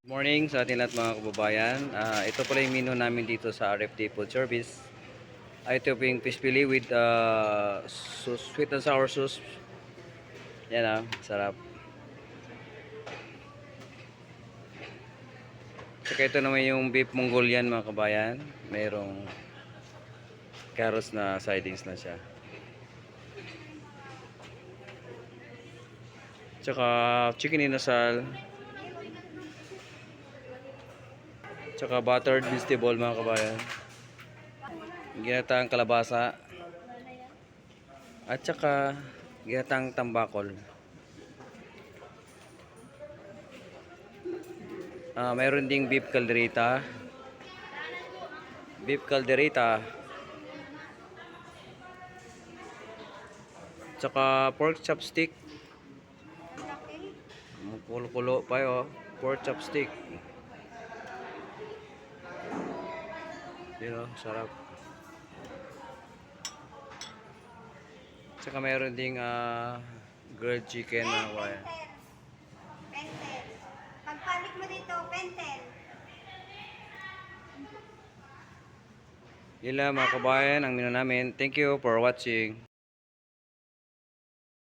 Morning sa ating lahat mga kababayan. Ito pala yung menu namin dito sa RFD Food Service. Ito po yung fish fillet with sweet and sour sauce. Yan sarap. Saka ito naman yung beef Mongolian mga kabayan. Mayroong carrots na sidings na siya. Tsaka chicken inasal. Tsaka buttered vegetable mga kabayan. Ginataang kalabasa. At tsaka ginataang tambakol. Mayroon ding beef caldereta. Beef caldereta. Tsaka pork chopstick. Kulo-kulo pa yun. Pork chopstick. Yun sarap. Tsaka mayroon ding grilled chicken na wire. Pentel. Pagpalit mo dito, pentel. Yun lang mga kabayan ang menu namin. Thank you for watching.